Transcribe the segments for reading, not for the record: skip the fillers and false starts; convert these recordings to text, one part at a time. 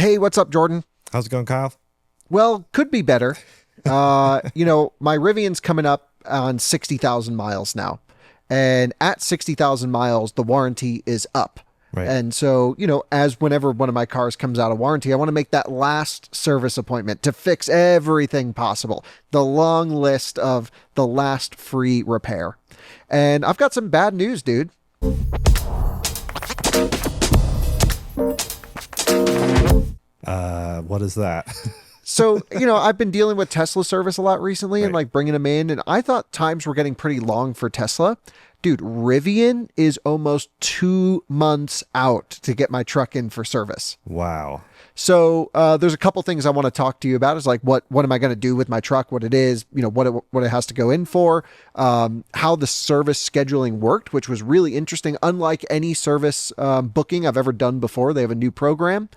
Hey, what's up, Jordan? How's it going, Kyle? Well, could be better. My Rivian's coming up on 60,000 miles now. And at 60,000 miles, the warranty is up. Right. And so, as whenever one of my cars comes out of warranty, I want to make that last service appointment to fix everything possible. The long list of the last free repair. And I've got some bad news, dude. What is that? So, I've been dealing with Tesla service a lot recently and bringing them in. And I thought times were getting pretty long for Tesla. Dude, Rivian is almost 2 months out to get my truck in for service. Wow. So there's a couple things I want to talk to you about. Is like, what am I going to do with my truck? What it is, what it has to go in for, how the service scheduling worked, which was really interesting. Unlike any service booking I've ever done before, they have a new program.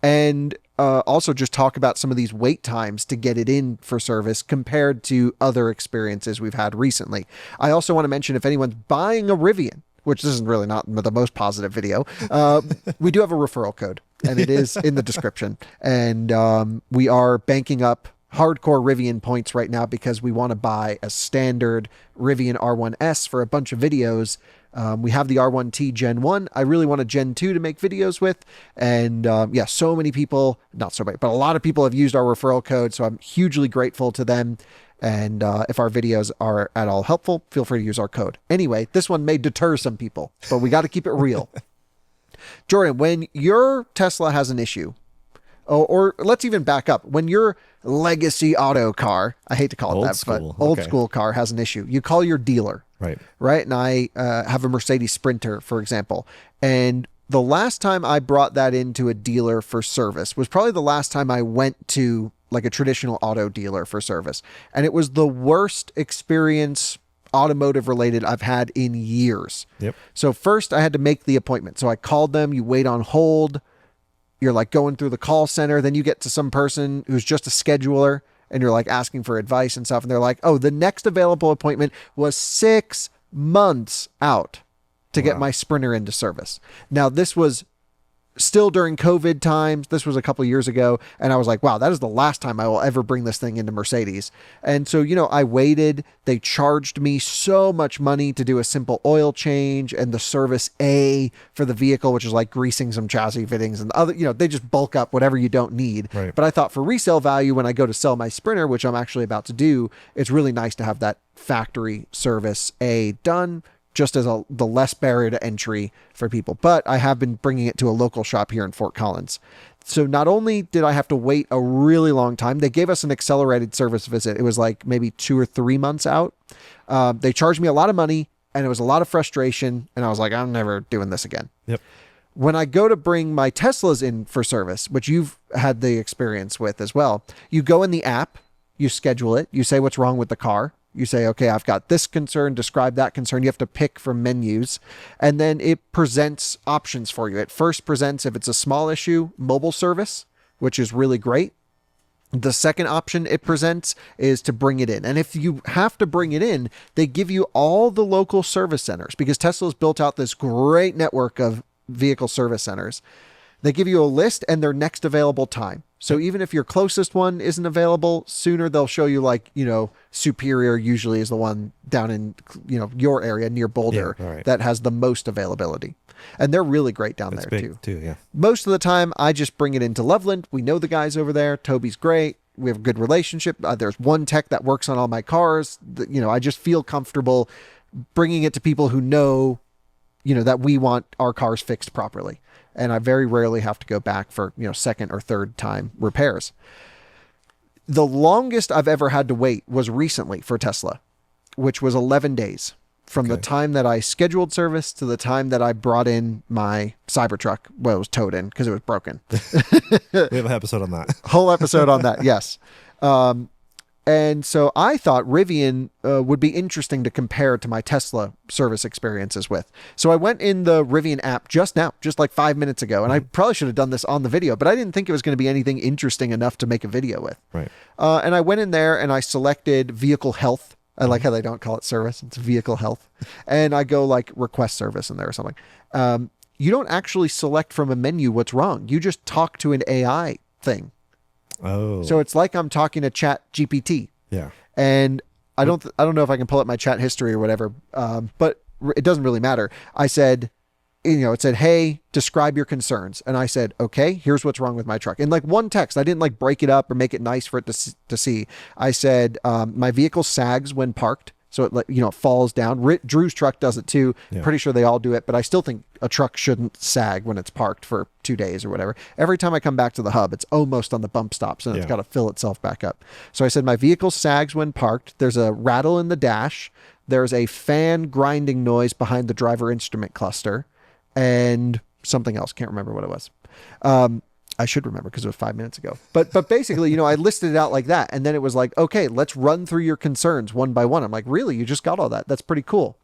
And also just talk about some of these wait times to get it in for service compared to other experiences we've had recently. I also want to mention if anyone's buying a Rivian, which this is really not the most positive video, we do have a referral code and it is in the description. And we are banking up hardcore Rivian points right now because we want to buy a standard Rivian R1S for a bunch of videos. We have the R1T Gen 1. I really want a Gen 2 to make videos with. And so many people, not so many, but a lot of people have used our referral code. So I'm hugely grateful to them. And if our videos are at all helpful, feel free to use our code. Anyway, this one may deter some people, but we got to keep it real. Jordan, when your Tesla has an issue, or let's even back up. When your legacy auto car, I hate to call it but old school car has an issue, you call your dealer. Right. And I have a Mercedes Sprinter, for example. And the last time I brought that into a dealer for service was probably the last time I went to like a traditional auto dealer for service. And it was the worst experience automotive related I've had in years. Yep. So first I had to make the appointment. So I called them, you wait on hold. You're like going through the call center. Then you get to some person who's just a scheduler and you're like asking for advice and stuff. And they're like, oh, the next available appointment was 6 months out to get my Sprinter into service. Now, this was still during COVID times. This was a couple years ago. And I was like, wow, that is the last time I will ever bring this thing into Mercedes. And so, I waited. They charged me so much money to do a simple oil change and the service A for the vehicle, which is like greasing some chassis fittings and other, they just bulk up whatever you don't need. Right. But I thought for resale value, when I go to sell my Sprinter, which I'm actually about to do, it's really nice to have that factory service A done, just as the less barrier to entry for people. But I have been bringing it to a local shop here in Fort Collins. So not only did I have to wait a really long time, they gave us an accelerated service visit. It was like maybe 2 or 3 months out. They charged me a lot of money and it was a lot of frustration. And I was like, I'm never doing this again. Yep. When I go to bring my Teslas in for service, which you've had the experience with as well, you go in the app, you schedule it, you say what's wrong with the car. You say, okay, I've got this concern, describe that concern. You have to pick from menus, and then it presents options for you. It first presents, if it's a small issue, mobile service, which is really great. The second option it presents is to bring it in. And if you have to bring it in, they give you all the local service centers because Tesla's built out this great network of vehicle service centers. They give you a list and their next available time. So even if your closest one isn't available sooner, they'll show you like, Superior usually is the one down in, your area near Boulder that has the most availability. And they're really great down there too. Yeah. Most of the time I just bring it into Loveland. We know the guys over there. Toby's great. We have a good relationship. There's one tech that works on all my cars. I just feel comfortable bringing it to people who know, that we want our cars fixed properly. And I very rarely have to go back for, second or third time repairs. The longest I've ever had to wait was recently for Tesla, which was 11 days from the time that I scheduled service to the time that I brought in my Cybertruck. Well, it was towed in because it was broken. We have an episode on that. Whole episode on that. Yes. And so I thought Rivian would be interesting to compare to my Tesla service experiences with. So I went in the Rivian app just now, just like 5 minutes ago. And I probably should have done this on the video, but I didn't think it was going to be anything interesting enough to make a video with. Right. And I went in there and I selected vehicle health. I like how they don't call it service. It's vehicle health. And I go like request service in there or something. you don't actually select from a menu what's wrong. You just talk to an AI thing. Oh. So it's like I'm talking to Chat GPT. Yeah. And I don't know if I can pull up my chat history or whatever, but it doesn't really matter. I said, it said, hey, describe your concerns. And I said, okay, here's what's wrong with my truck. In like one text, I didn't like break it up or make it nice for it to see. I said, my vehicle sags when parked. So it falls down. Drew's truck does it too. Yeah. Pretty sure they all do it, but I still think a truck shouldn't sag when it's parked for 2 days or whatever. Every time I come back to the hub, it's almost on the bump stops and it's got to fill itself back up. So I said, my vehicle sags when parked. There's a rattle in the dash. There's a fan grinding noise behind the driver instrument cluster and something else. Can't remember what it was. I should remember because it was 5 minutes ago. But basically, I listed it out like that. And then it was like, okay, let's run through your concerns one by one. I'm like, really? You just got all that? That's pretty cool.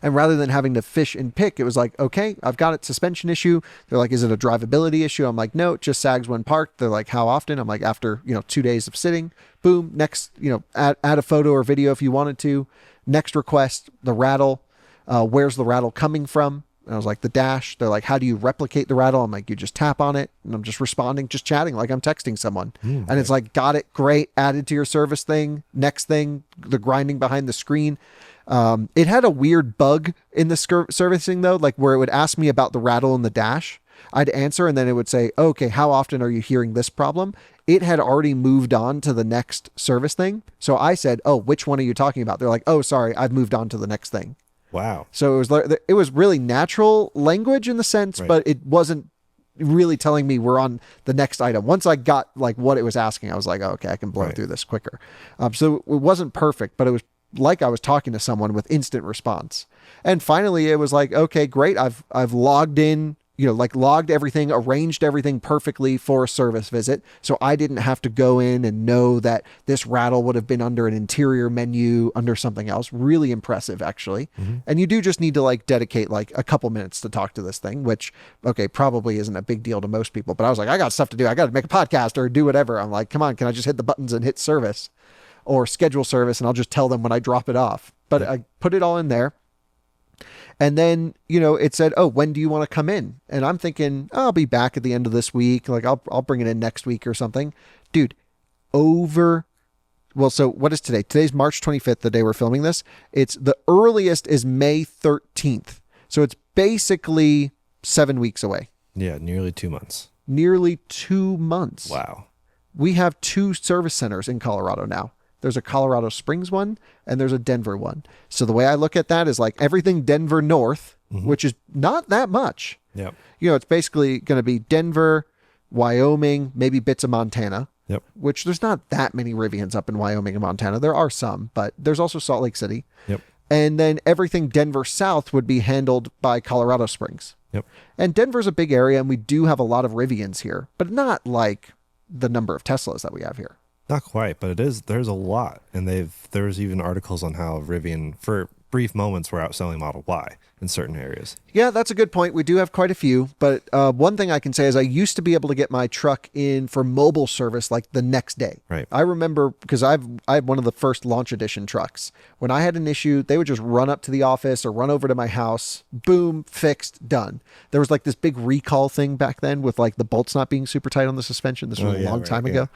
And rather than having to fish and pick, it was like, okay, I've got it. Suspension issue. They're like, is it a drivability issue? I'm like, no, it just sags when parked. They're like, how often? I'm like, after, 2 days of sitting. Boom. Next, add a photo or video if you wanted to. Next request, the rattle. Where's the rattle coming from? And I was like, the dash. They're like, how do you replicate the rattle? I'm like, you just tap on it. And I'm just responding, just chatting like I'm texting someone. And it's like, got it. Great. Added to your service thing. Next thing, the grinding behind the screen. It had a weird bug in the servicing though, like where it would ask me about the rattle in the dash. I'd answer and then it would say, okay, how often are you hearing this problem? It had already moved on to the next service thing. So I said, oh, which one are you talking about? They're like, oh, sorry, I've moved on to the next thing. Wow. So it was really natural language in the sense, but it wasn't really telling me we're on the next item. Once I got like what it was asking, I was like, oh, okay, I can blow through this quicker. So it wasn't perfect, but it was like I was talking to someone with instant response. And finally it was like, okay, great. I've logged in, logged everything, arranged everything perfectly for a service visit. So I didn't have to go in and know that this rattle would have been under an interior menu under something else. Really impressive, actually. And you do just need to dedicate a couple minutes to talk to this thing, which, okay, probably isn't a big deal to most people, but I was like, I got stuff to do. I got to make a podcast or do whatever. I'm like, come on, can I just hit the buttons and hit service or schedule service? And I'll just tell them when I drop it off. But I put it all in there. And then, it said, oh, when do you want to come in? And I'm thinking, oh, I'll be back at the end of this week. Like I'll bring it in next week or something. Dude, so what is today? Today's March 25th, the day we're filming this. It's the earliest is May 13th. So it's basically 7 weeks away. Yeah. Nearly 2 months. Nearly 2 months. Wow. We have 2 service centers in Colorado now. There's a Colorado Springs one and there's a Denver one. So the way I look at that is like everything Denver north, which is not that much. Yep. It's basically going to be Denver, Wyoming, maybe bits of Montana. Yep. Which there's not that many Rivians up in Wyoming and Montana. There are some, but there's also Salt Lake City. Yep. And then everything Denver south would be handled by Colorado Springs. Yep. And Denver's a big area and we do have a lot of Rivians here, but not like the number of Teslas that we have here. Not quite, but there's a lot. And there's even articles on how Rivian, for brief moments, were outselling Model Y in certain areas. Yeah, that's a good point. We do have quite a few, but one thing I can say is I used to be able to get my truck in for mobile service like the next day. Right. I remember because I had one of the first launch edition trucks. When I had an issue, they would just run up to the office or run over to my house, boom, fixed, done. There was like this big recall thing back then with like the bolts not being super tight on the suspension. This was a long time ago.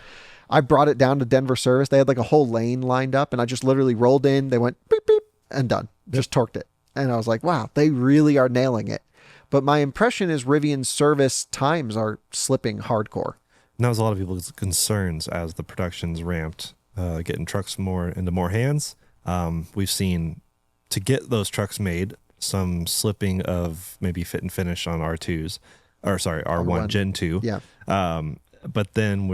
I brought it down to Denver service. They had like a whole lane lined up and I just literally rolled in. They went beep, beep, and done. Just torqued it. And I was like, wow, they really are nailing it. But my impression is Rivian's service times are slipping hardcore. And that was a lot of people's concerns as the production's ramped, getting trucks into more hands. We've seen, to get those trucks made, some slipping of maybe fit and finish on R2s, R1 Gen 2. Yeah. But then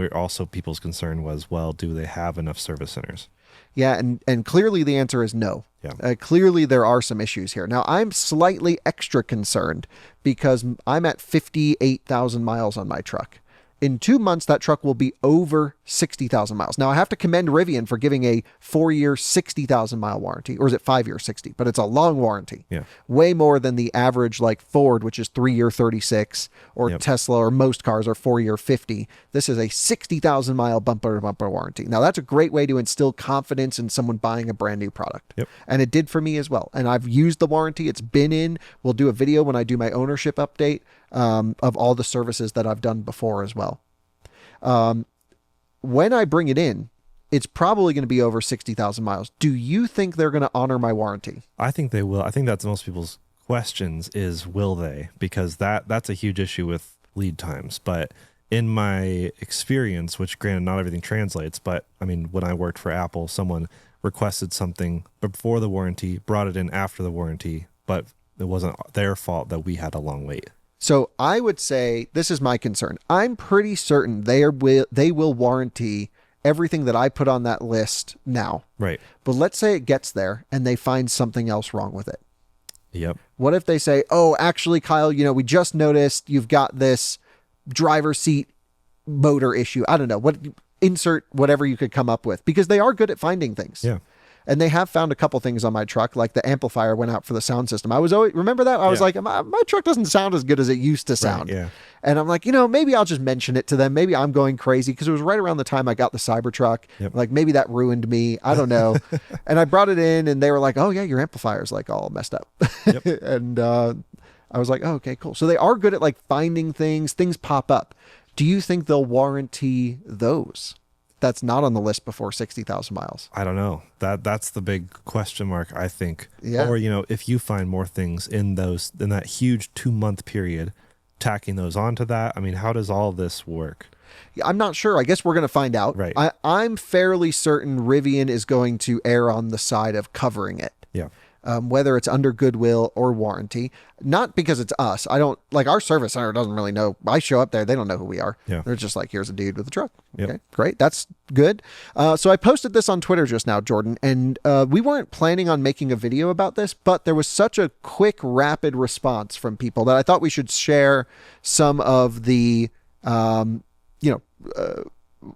people's concern was, well, do they have enough service centers? Yeah, and clearly the answer is no. Yeah. Clearly there are some issues here. Now, I'm slightly extra concerned because I'm at 58,000 miles on my truck. in 2 months, that truck will be over 60,000 miles. Now, I have to commend Rivian for giving a 4-year, 60,000 mile warranty, or is it 5-year 60? But it's a long warranty. Yeah. Way more than the average like Ford, which is 3-year 36, or Tesla, or most cars are 4-year 50. This is a 60,000 mile bumper to bumper warranty. Now, that's a great way to instill confidence in someone buying a brand new product. Yep. And it did for me as well. And I've used the warranty. It's been in. We'll do a video when I do my ownership update of all the services that I've done before as well. When I bring it in, it's probably going to be over 60,000 miles. Do you think they're going to honor my warranty? I think they will. I think that's most people's questions is, will they? Because that's a huge issue with lead times. But in my experience, which granted not everything translates, but I mean, when I worked for Apple, someone requested something before the warranty, brought it in after the warranty, but it wasn't their fault that we had a long wait. So I would say this is my concern. I'm pretty certain they will warranty everything that I put on that list now. Right. But let's say it gets there and they find something else wrong with it. Yep. What if they say, oh, actually, Kyle, we just noticed you've got this driver seat motor issue. I don't know. Insert whatever you could come up with, because they are good at finding things. Yeah. And they have found a couple things on my truck, like the amplifier went out for the sound system. I was always, remember that? I was like, my truck doesn't sound as good as it used to sound. Right, yeah. And I'm like, maybe I'll just mention it to them. Maybe I'm going crazy, because it was right around the time I got the Cybertruck. Yep. Like, maybe that ruined me. I don't know. And I brought it in and they were like, oh yeah, your amplifier's like all messed up. Yep. And I was like, oh, okay, cool. So they are good at like finding things pop up. Do you think they'll warranty those? That's not on the list before 60,000 miles. I don't know. That's the big question mark, I think. Yeah. Or, if you find more things in that huge 2-month period, tacking those onto that. I mean, how does all this work? Yeah, I'm not sure. I guess we're going to find out. Right. I'm fairly certain Rivian is going to err on the side of covering it. Yeah. Whether it's under goodwill or warranty, not because it's us. I don't like our service center doesn't really know. I show up there. They don't know who we are. Yeah. They're just like, here's a dude with a truck. Yep. Okay, great. That's good. So I posted this on Twitter just now, Jordan, and we weren't planning on making a video about this, but there was such a quick, rapid response from people that I thought we should share some of the,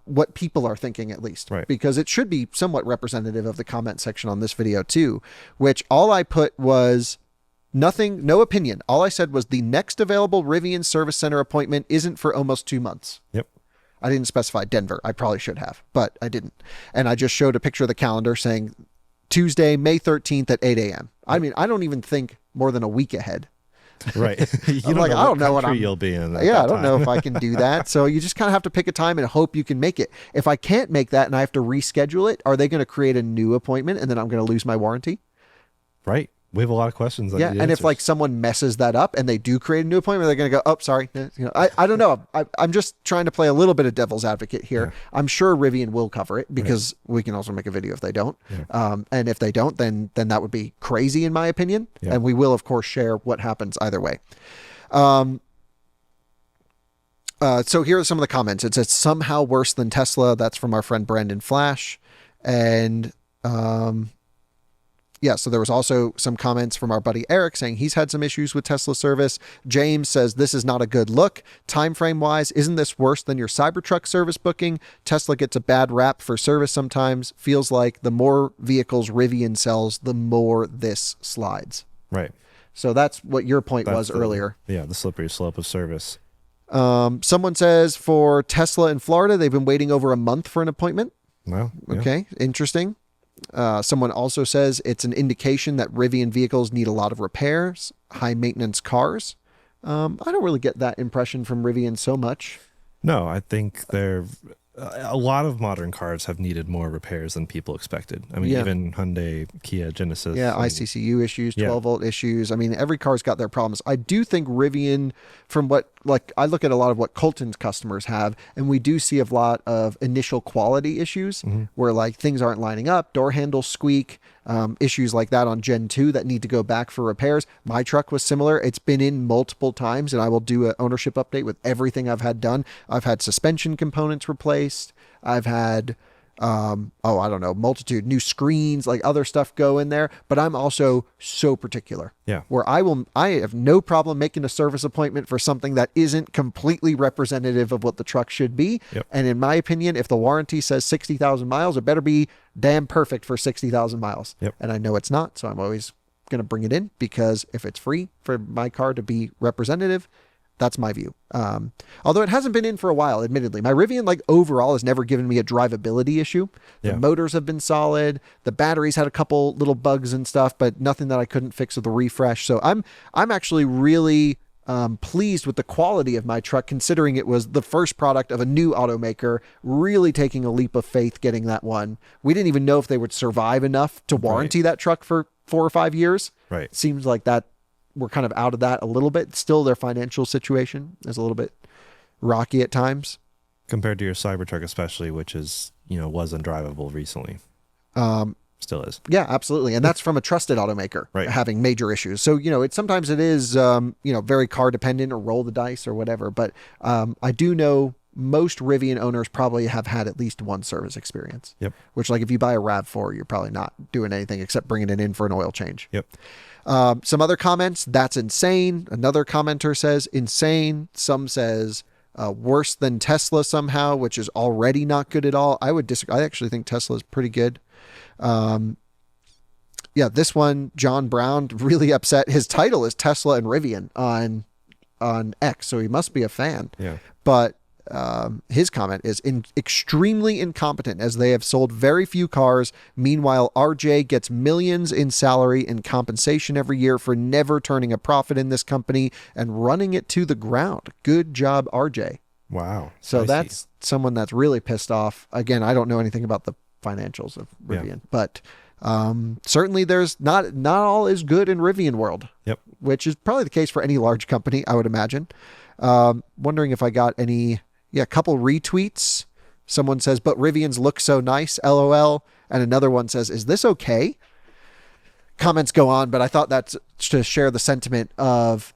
what people are thinking, at least, right? Because it should be somewhat representative of the comment section on this video too, which all I put was nothing, no opinion. All I said was the next available Rivian service center appointment isn't for almost 2 months. Yep. I didn't specify Denver. I probably should have, but I didn't. And I just showed a picture of the calendar saying Tuesday, May 13th at 8 a.m. I mean, I don't even think more than a week ahead. Right. I'm like, I don't know what you'll be in. Yeah, I don't know if I can do that. So you just kind of have to pick a time and hope you can make it. If I can't make that and I have to reschedule it, are they going to create a new appointment and then I'm going to lose my warranty? Right. We have a lot of questions. Yeah, and if like someone messes that up and they do create a new appointment, they're going to go, oh, sorry. I don't know. I'm just trying to play a little bit of devil's advocate here. Yeah. I'm sure Rivian will cover it, because we can also make a video if they don't. Yeah. And if they don't, then that would be crazy in my opinion. Yeah. And we will, of course, share what happens either way. So here are some of the comments. It says somehow worse than Tesla. That's from our friend Brandon Flash. And yeah, so there was also some comments from our buddy Eric saying he's had some issues with Tesla service. James says this is not a good look. Time frame wise, isn't this worse than your Cybertruck service booking? Tesla gets a bad rap for service sometimes. Feels like the more vehicles Rivian sells, the more this slides. Right. So that's what your point was earlier. Yeah, the slippery slope of service. Someone says for Tesla in Florida, they've been waiting over a month for an appointment. Well, yeah. Okay, interesting. Someone also says it's an indication that Rivian vehicles need a lot of repairs, high maintenance cars. I don't really get that impression from Rivian so much. No, I think a lot of modern cars have needed more repairs than people expected. I mean, even Hyundai, Kia, Genesis. Yeah, ICCU issues, 12-volt issues. I mean, every car's got their problems. I do think Rivian, from what, like, I look at a lot of what Colton's customers have, and we do see a lot of initial quality issues where, like, things aren't lining up, door handles squeak, issues like that on Gen 2 that need to go back for repairs. My truck was similar. It's been in multiple times, and I will do an ownership update with everything I've had done. I've had suspension components replaced. I've had I don't know, multitude, new screens, like other stuff go in there. But I'm also so particular. Yeah. Where I have no problem making a service appointment for something that isn't completely representative of what the truck should be. Yep. And in my opinion, if the warranty says 60,000 miles, it better be damn perfect for 60,000 miles. Yep. And I know it's not. So I'm always going to bring it in, because if it's free for my car to be representative, that's my view. Although it hasn't been in for a while, admittedly. My Rivian, like, overall has never given me a drivability issue. The motors have been solid. The batteries had a couple little bugs and stuff, but nothing that I couldn't fix with a refresh. So I'm actually really pleased with the quality of my truck, considering it was the first product of a new automaker, really taking a leap of faith getting that one. We didn't even know if they would survive enough to warranty that truck for 4 or 5 years. Right. Seems like that we're kind of out of that a little bit. Still, their financial situation is a little bit rocky at times. Compared to your Cybertruck, especially, which is, was undrivable recently. Still is. Yeah, absolutely. And that's from a trusted automaker having major issues. So, sometimes it is, very car dependent, or roll the dice or whatever. But I do know most Rivian owners probably have had at least one service experience. Yep. Which, like, if you buy a RAV4, you're probably not doing anything except bringing it in for an oil change. Yep. Some other comments, that's insane. Another commenter says insane. Some says worse than Tesla somehow, which is already not good at all. I would disagree. I actually think Tesla is pretty good. This one, John Brown, really upset. His title is Tesla and Rivian on X, so he must be a fan. Yeah. But his comment is extremely incompetent, as they have sold very few cars. Meanwhile, RJ gets millions in salary and compensation every year for never turning a profit in this company and running it to the ground. Good job, RJ. Wow. So that's someone that's really pissed off. Again, I don't know anything about the financials of Rivian, but certainly there's not all is good in Rivian world. Yep. Which is probably the case for any large company, I would imagine. Wondering if I got any, couple retweets. Someone says, but Rivians look so nice, LOL. And another one says, is this okay? Comments go on, but I thought that's to share the sentiment of,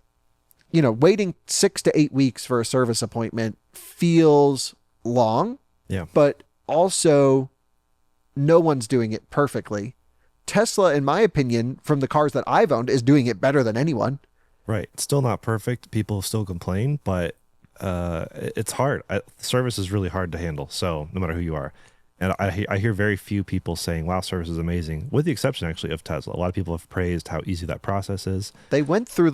waiting 6 to 8 weeks for a service appointment feels long. Yeah. But also, no one's doing it perfectly. Tesla, in my opinion, from the cars that I've owned, is doing it better than anyone. Right. It's still not perfect. People still complain, but it's hard. Service is really hard to handle. So no matter who you are. And I hear very few people saying, wow, service is amazing, with the exception actually of Tesla. A lot of people have praised how easy that process is. They went through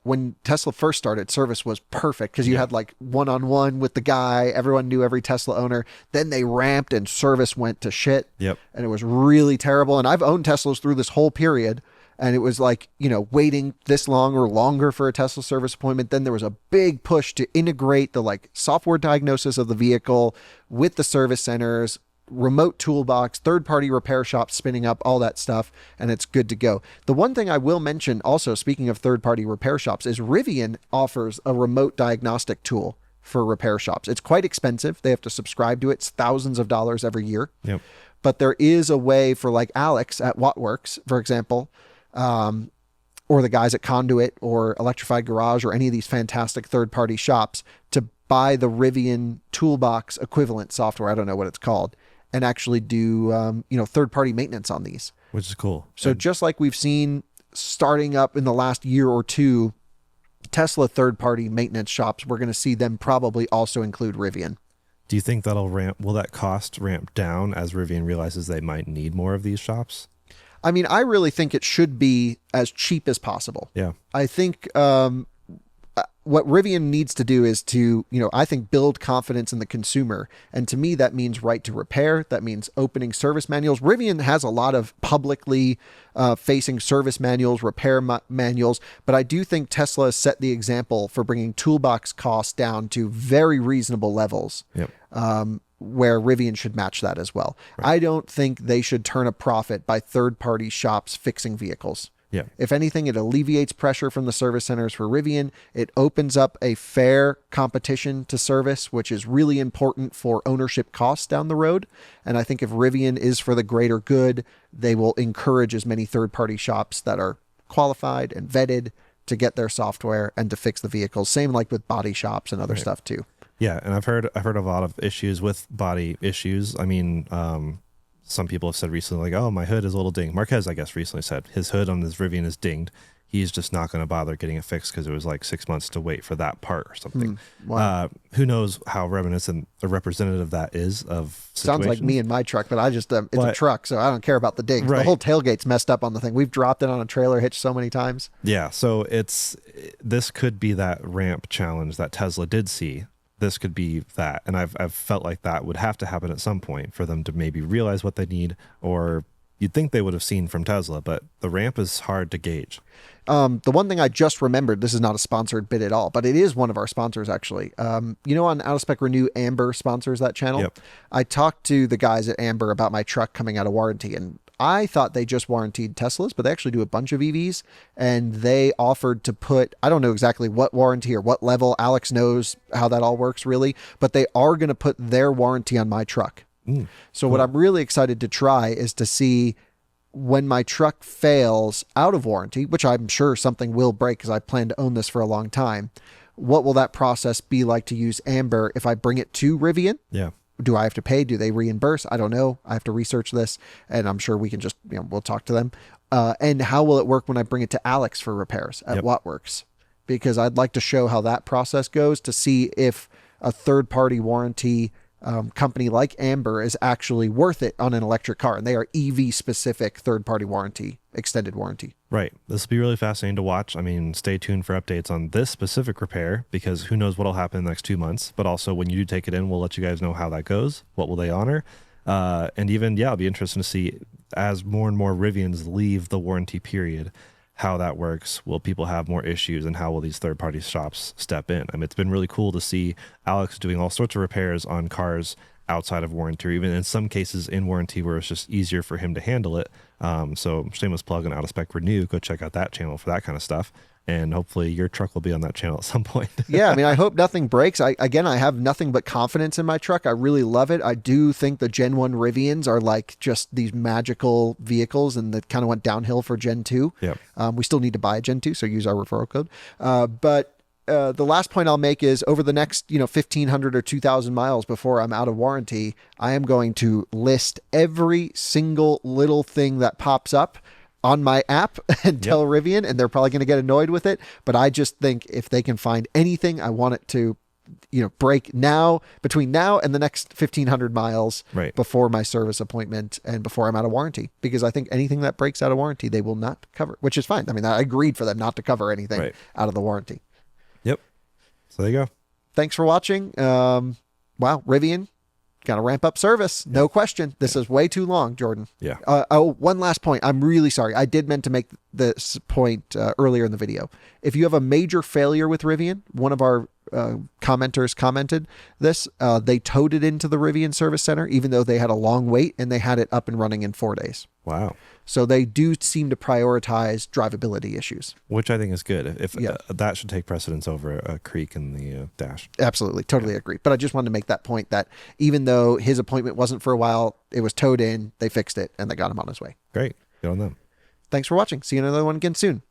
when Tesla first started, service was perfect because you had like one-on-one with the guy. Everyone knew every Tesla owner. Then they ramped and service went to shit. Yep. And it was really terrible. And I've owned Teslas through this whole period. And it was like, waiting this long or longer for a Tesla service appointment. Then there was a big push to integrate the software diagnosis of the vehicle with the service centers, remote toolbox, third-party repair shops spinning up, all that stuff, and it's good to go. The one thing I will mention also, speaking of third-party repair shops, is Rivian offers a remote diagnostic tool for repair shops. It's quite expensive. They have to subscribe to it. It's thousands of dollars every year. Yep. But there is a way for Alex at Wattworks, for example, or the guys at Conduit or Electrified Garage or any of these fantastic third-party shops to buy the Rivian Toolbox equivalent software. I don't know what it's called. And actually do, third-party maintenance on these. Which is cool. So just like we've seen starting up in the last year or two, Tesla third-party maintenance shops, we're going to see them probably also include Rivian. Do you think will that cost ramp down as Rivian realizes they might need more of these shops? I mean, I really think it should be as cheap as possible. Yeah. I think what Rivian needs to do is to, I think build confidence in the consumer. And to me, that means right to repair. That means opening service manuals. Rivian has a lot of publicly facing service manuals, repair manuals. But I do think Tesla has set the example for bringing toolbox costs down to very reasonable levels. Yep. Where Rivian should match that as well. Right. I don't think they should turn a profit by third-party shops fixing vehicles. Yeah. If anything, it alleviates pressure from the service centers for Rivian. It opens up a fair competition to service, which is really important for ownership costs down the road. And I think if Rivian is for the greater good, they will encourage as many third-party shops that are qualified and vetted to get their software and to fix the vehicles. Same like with body shops and other stuff too. Yeah, and I've heard of a lot of issues with body issues. I mean, some people have said recently, like, oh, my hood is a little dinged. Marquez, I guess, recently said his hood on his Rivian is dinged. He's just not going to bother getting it fixed because it was like 6 months to wait for that part or something. Wow. Who knows how reminiscent a representative that is of situations. Sounds like me and my truck, but I just, it's a truck, so I don't care about the dings. Right. The whole tailgate's messed up on the thing. We've dropped it on a trailer hitch so many times. Yeah, so this could be that ramp challenge that Tesla did see. This could be that. And I've felt like that would have to happen at some point for them to maybe realize what they need, or you'd think they would have seen from Tesla, but the ramp is hard to gauge. The one thing I just remembered, this is not a sponsored bit at all, but it is one of our sponsors, actually. On Out of Spec Renew, Amber sponsors that channel. Yep. I talked to the guys at Amber about my truck coming out of warranty, and I thought they just warranted Teslas, but they actually do a bunch of EVs, and they offered to put, I don't know exactly what warranty or what level, Alex knows how that all works really, but they are going to put their warranty on my truck. So what I'm really excited to try is to see when my truck fails out of warranty, which I'm sure something will break because I plan to own this for a long time. What will that process be like to use Amber if I bring it to Rivian? Yeah. Do I have to pay? Do they reimburse? I don't know. I have to research this, and I'm sure we can just, we'll talk to them. And how will it work when I bring it to Alex for repairs at Wattworks? Because I'd like to show how that process goes to see if a third-party warranty company like Amber is actually worth it on an electric car, and they are EV specific third-party warranty, extended warranty. Right. This will be really fascinating to watch. I mean, stay tuned for updates on this specific repair, because who knows what'll happen in the next 2 months. But also, when you do take it in, we'll let you guys know how that goes. What will they honor? And even, it'll be interesting to see as more and more Rivians leave the warranty period, how that works. Will people have more issues, and how will these third-party shops step in? I mean, it's been really cool to see Alex doing all sorts of repairs on cars outside of warranty, or even in some cases in warranty where it's just easier for him to handle it. So shameless plug on Out of Spec Renew. Go check out that channel for that kind of stuff. And hopefully your truck will be on that channel at some point. Yeah, I mean, I hope nothing breaks. I have nothing but confidence in my truck. I really love it. I do think the Gen 1 Rivians are like just these magical vehicles, and that kind of went downhill for Gen 2. Yep. We still need to buy a Gen 2, so use our referral code. But the last point I'll make is over the next 1,500 or 2,000 miles before I'm out of warranty, I am going to list every single little thing that pops up on my app and tell Rivian, and they're probably going to get annoyed with it. But I just think if they can find anything, I want it to, break now, between now and the next 1,500 miles before my service appointment and before I'm out of warranty. Because I think anything that breaks out of warranty, they will not cover, which is fine. I mean, I agreed for them not to cover anything out of the warranty. Yep. So there you go. Thanks for watching. Wow, Rivian. Got to ramp up service. No question. This is way too long, Jordan. Yeah. One last point. I'm really sorry. I did meant to make this point earlier in the video. If you have a major failure with Rivian, one of our commenters commented this, they towed it into the Rivian service center, even though they had a long wait, and they had it up and running in 4 days. Wow. So they do seem to prioritize drivability issues. Which I think is good. If that should take precedence over a creak in the dash. Absolutely. Totally agree. But I just wanted to make that point that even though his appointment wasn't for a while, it was towed in, they fixed it, and they got him on his way. Great. Good on them. Thanks for watching. See you in another one again soon.